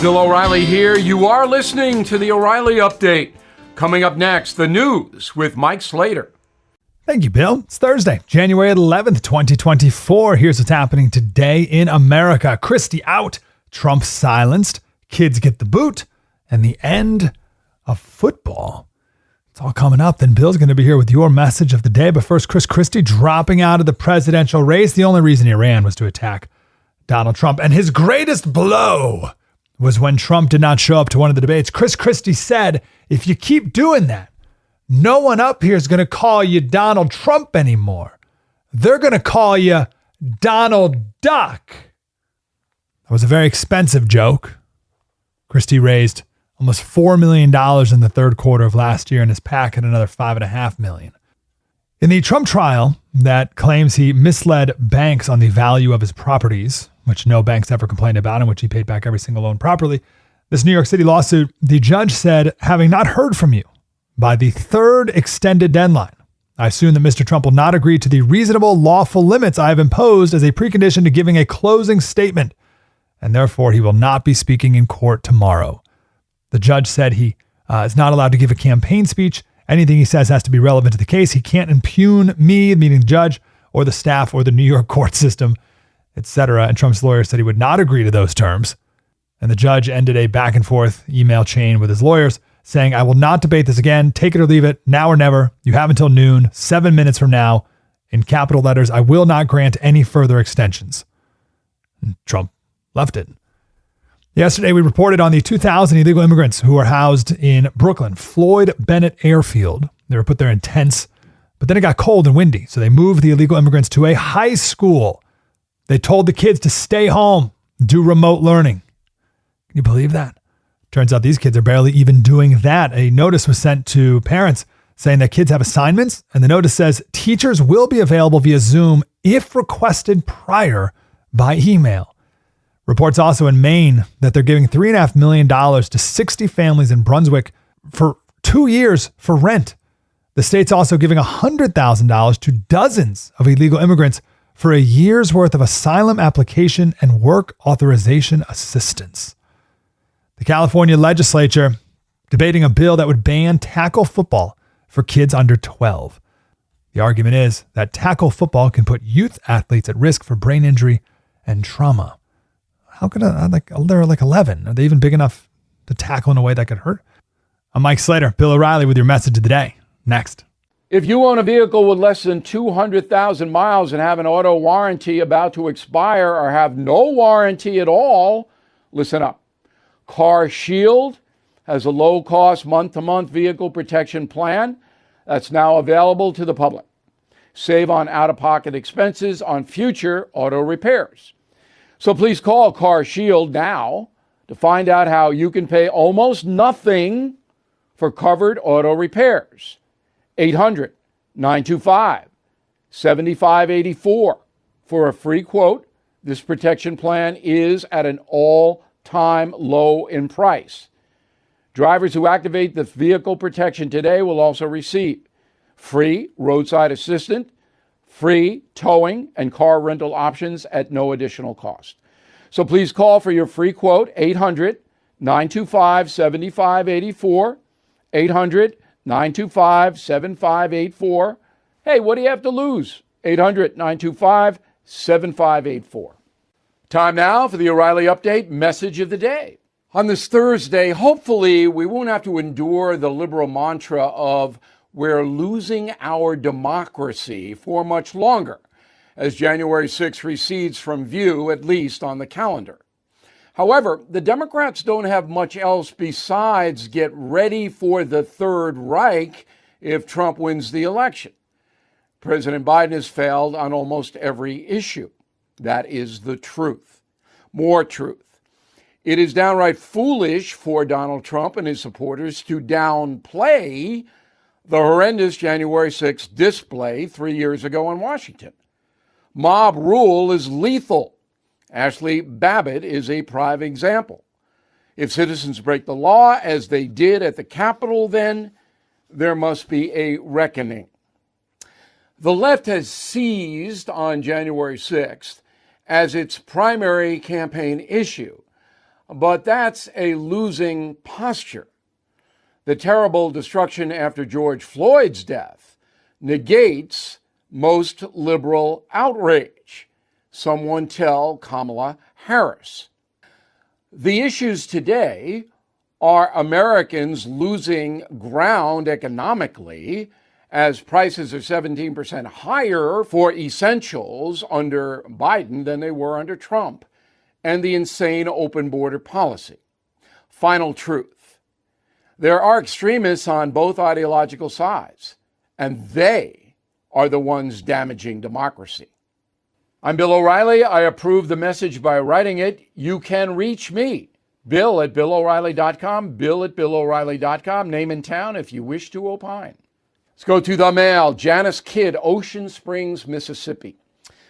Bill O'Reilly here. You are listening to the O'Reilly Update. Coming up next, the news with Mike Slater. Thank you, Bill. It's Thursday, January 11th, 2024. Here's what's happening today in America. Christie out, Trump silenced, kids get the boot, and the end of football. It's all coming up. Then Bill's going to be here with your message of the day. But first, Chris Christie dropping out of the presidential race. The only reason he ran was to attack Donald Trump. And his greatest blow was when Trump did not show up to one of the debates. Chris Christie said, if you keep doing that, no one up here is going to call you Donald Trump anymore. They're going to call you Donald Duck. That was a very expensive joke. Christie raised almost $4 million in the third quarter of last year, and his PAC had another $5.5 million. In the Trump trial that claims he misled banks on the value of his properties, which no banks ever complained about, and which he paid back every single loan properly, this New York City lawsuit, the judge said, having not heard from you by the third extended deadline, I assume that Mr. Trump will not agree to the reasonable lawful limits I have imposed as a precondition to giving a closing statement, and therefore he will not be speaking in court tomorrow. The judge said he is not allowed to give a campaign speech. Anything he says has to be relevant to the case. He can't impugn me, meaning the judge, or the staff, or the New York court system, etc. And Trump's lawyer said he would not agree to those terms. And the judge ended a back and forth email chain with his lawyers saying, I will not debate this again. Take it or leave it, now or never. You have until noon, 7 minutes from now. In capital letters, I will not grant any further extensions. And Trump left it. Yesterday, we reported on the 2,000 illegal immigrants who are housed in Brooklyn, Floyd Bennett Airfield. They were put there in tents, but then it got cold and windy, so they moved the illegal immigrants to a high school. They told the kids to stay home, do remote learning. Can you believe that? Turns out these kids are barely even doing that. A notice was sent to parents saying that kids have assignments, and the notice says teachers will be available via Zoom if requested prior by email. Reports also in Maine that they're giving $3.5 million to 60 families in Brunswick for 2 years for rent. The state's also giving $100,000 to dozens of illegal immigrants for a year's worth of asylum application and work authorization assistance. The California legislature debating a bill that would ban tackle football for kids under 12. The argument is that tackle football can put youth athletes at risk for brain injury and trauma. How could they're like 11. Are they even big enough to tackle in a way that could hurt? I'm Mike Slater, Bill O'Reilly with your message of the day. Next. If you own a vehicle with less than 200,000 miles and have an auto warranty about to expire or have no warranty at all, listen up. Car Shield has a low-cost month-to-month vehicle protection plan that's now available to the public. Save on out-of-pocket expenses on future auto repairs. So please call Car Shield now to find out how you can pay almost nothing for covered auto repairs. 800-925-7584 for a free quote. This protection plan is at an all-time low in price. Drivers who activate the vehicle protection today will also receive free roadside assistance, free towing and car rental options at no additional cost. So please call for your free quote, 800-925-7584, 800-925-7584. Hey, what do you have to lose? 800-925-7584. Time now for the O'Reilly Update message of the day. On this Thursday, hopefully we won't have to endure the liberal mantra of we're losing our democracy for much longer, as January 6th recedes from view, at least on the calendar. However, the Democrats don't have much else besides get ready for the Third Reich if Trump wins the election. President Biden has failed on almost every issue. That is the truth. More truth. It is downright foolish for Donald Trump and his supporters to downplay the horrendous January 6th display 3 years ago in Washington. Mob rule is lethal. Ashley Babbitt is a prime example. If citizens break the law as they did at the Capitol, then there must be a reckoning. The left has seized on January 6th as its primary campaign issue. But that's a losing posture. The terrible destruction after George Floyd's death negates most liberal outrage. Someone tell Kamala Harris. The issues today are Americans losing ground economically as prices are 17% higher for essentials under Biden than they were under Trump, and the insane open border policy. Final truth. There are extremists on both ideological sides, and they are the ones damaging democracy. I'm Bill O'Reilly. I approve the message by writing it. You can reach me, Bill at BillO'Reilly.com, Bill at BillO'Reilly.com, name and town if you wish to opine. Let's go to the mail. Janice Kidd, Ocean Springs, Mississippi.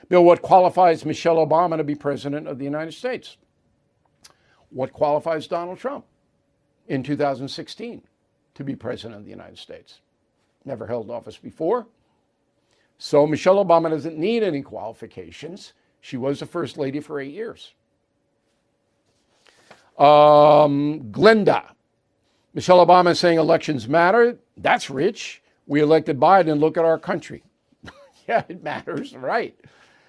Bill, what qualifies Michelle Obama to be president of the United States? What qualifies Donald Trump in 2016 to be president of the United States? Never held office before. So Michelle Obama doesn't need any qualifications. She was the first lady for 8 years. Glenda. Michelle Obama is saying elections matter. That's rich. We elected Biden and look at our country. Yeah, it matters, right?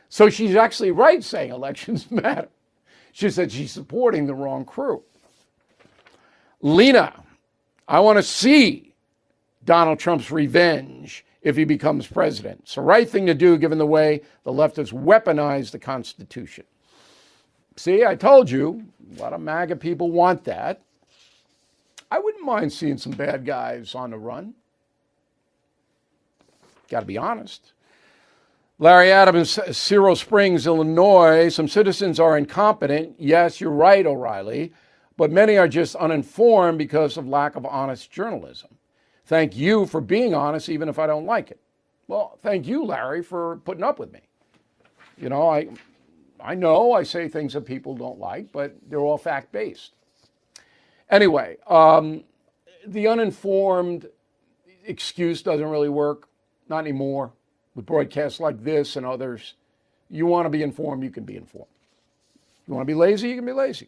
So she's actually right saying elections matter. She said she's supporting the wrong crew. Lena, I want to see Donald Trump's revenge if he becomes president. It's the right thing to do given the way the left has weaponized the Constitution. See, I told you, a lot of MAGA people want that. I wouldn't mind seeing some bad guys on the run. Got to be honest. Larry Adams, Ciro Springs, Illinois. Some citizens are incompetent. Yes, you're right, O'Reilly. But many are just uninformed because of lack of honest journalism. Thank you for being honest, even if I don't like it. Well, thank you, Larry, for putting up with me. You know, I know I say things that people don't like, but they're all fact-based. Anyway, the uninformed excuse doesn't really work. Not anymore. With broadcasts like this and others, you want to be informed, you can be informed. You want to be lazy, you can be lazy.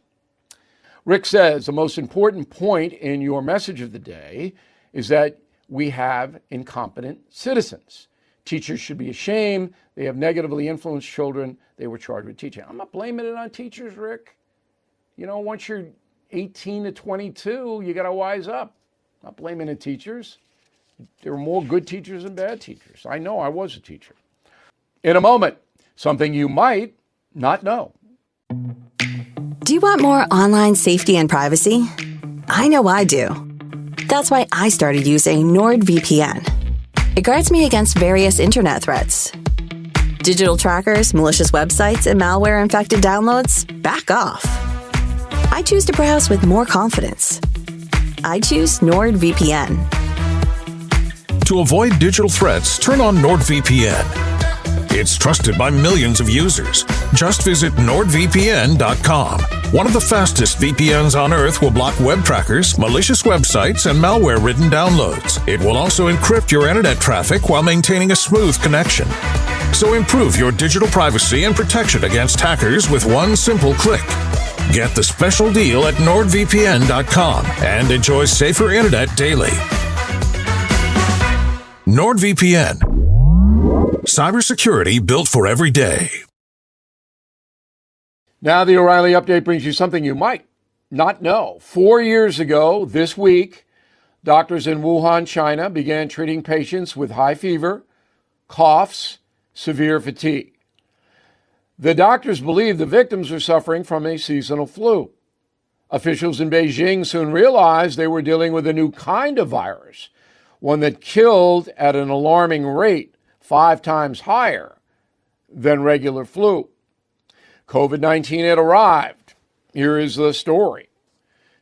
Rick says the most important point in your message of the day is that we have incompetent citizens. Teachers should be ashamed. They have negatively influenced children they were charged with teaching. I'm not blaming it on teachers, Rick. You know, once you're 18 to 22, you got to wise up. I'm not blaming the teachers. There are more good teachers than bad teachers. I know I was a teacher. In a moment, something you might not know. Do you want more online safety and privacy? I know I do. That's why I started using NordVPN. It guards me against various internet threats. Digital trackers, malicious websites, and malware-infected downloads? Back off. I choose to browse with more confidence. I choose NordVPN. To avoid digital threats, turn on NordVPN. It's trusted by millions of users. Just visit NordVPN.com. One of the fastest VPNs on Earth will block web trackers, malicious websites, and malware-ridden downloads. It will also encrypt your internet traffic while maintaining a smooth connection. So improve your digital privacy and protection against hackers with one simple click. Get the special deal at NordVPN.com and enjoy safer internet daily. NordVPN. Cybersecurity built for every day. Now the O'Reilly Update brings you something you might not know. 4 years ago this week, doctors in Wuhan, China began treating patients with high fever, coughs, severe fatigue. The doctors believe the victims are suffering from a seasonal flu. Officials in Beijing soon realized they were dealing with a new kind of virus, one that killed at an alarming rate 5 times higher than regular flu. COVID-19 had arrived. Here is the story.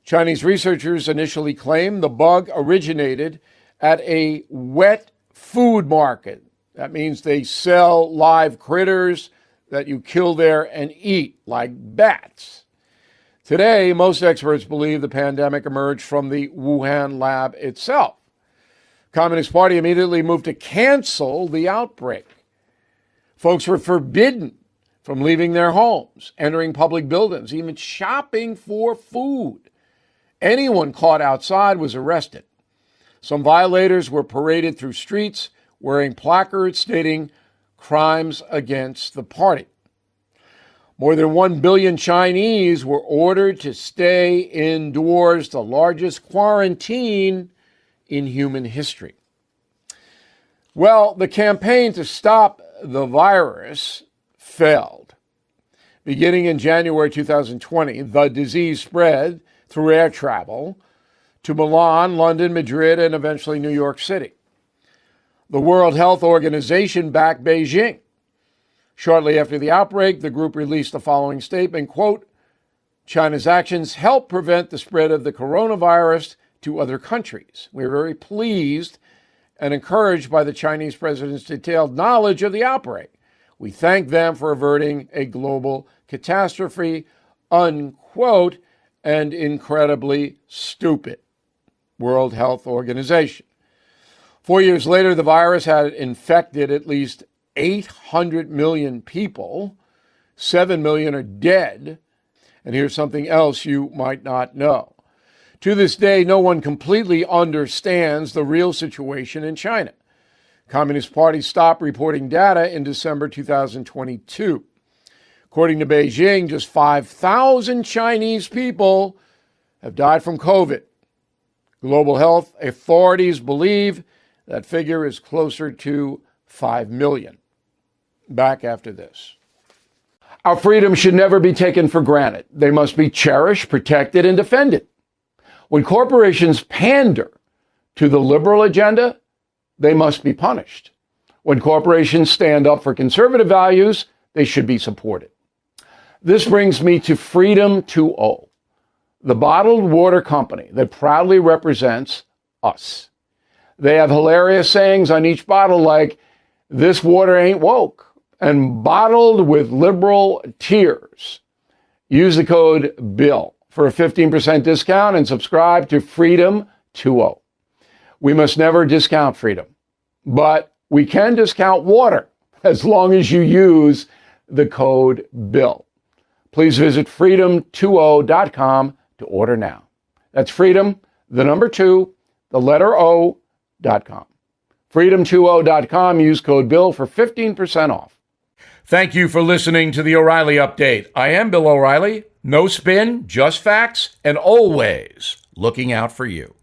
Chinese researchers initially claimed the bug originated at a wet food market. That means they sell live critters that you kill there and eat, like bats. Today, most experts believe the pandemic emerged from the Wuhan lab itself. Communist Party immediately moved to cancel the outbreak. Folks were forbidden from leaving their homes, entering public buildings, even shopping for food. Anyone caught outside was arrested. Some violators were paraded through streets wearing placards stating crimes against the party. More than 1 billion Chinese were ordered to stay indoors, the largest quarantine in human history. Well, the campaign to stop the virus failed. Beginning in January 2020, the disease spread through air travel to Milan, London, Madrid, and eventually New York City. The World Health Organization backed Beijing. Shortly after the outbreak, the group released the following statement, quote, China's actions help prevent the spread of the coronavirus to other countries. We're very pleased and encouraged by the Chinese president's detailed knowledge of the outbreak. We thank them for averting a global catastrophe, unquote, and incredibly stupid. World Health Organization. 4 years later, the virus had infected at least 800 million people. 7 million are dead. And here's something else you might not know. To this day, no one completely understands the real situation in China. Communist Party stopped reporting data in December 2022. According to Beijing, just 5,000 Chinese people have died from COVID. Global health authorities believe that figure is closer to 5 million. Back after this. Our freedoms should never be taken for granted. They must be cherished, protected, and defended. When corporations pander to the liberal agenda, they must be punished. When corporations stand up for conservative values, they should be supported. This brings me to Freedom 2.0, the bottled water company that proudly represents us. They have hilarious sayings on each bottle like, this water ain't woke, and bottled with liberal tears. Use the code BILL for a 15% discount and subscribe to Freedom 2.0. We must never discount freedom, but we can discount water as long as you use the code BILL. Please visit freedom20.com to order now. That's freedom, the number 2, the letter O.com. Freedom20.com. Use code BILL for 15% off. Thank you for listening to the O'Reilly Update. I am Bill O'Reilly. No spin, just facts, and always looking out for you.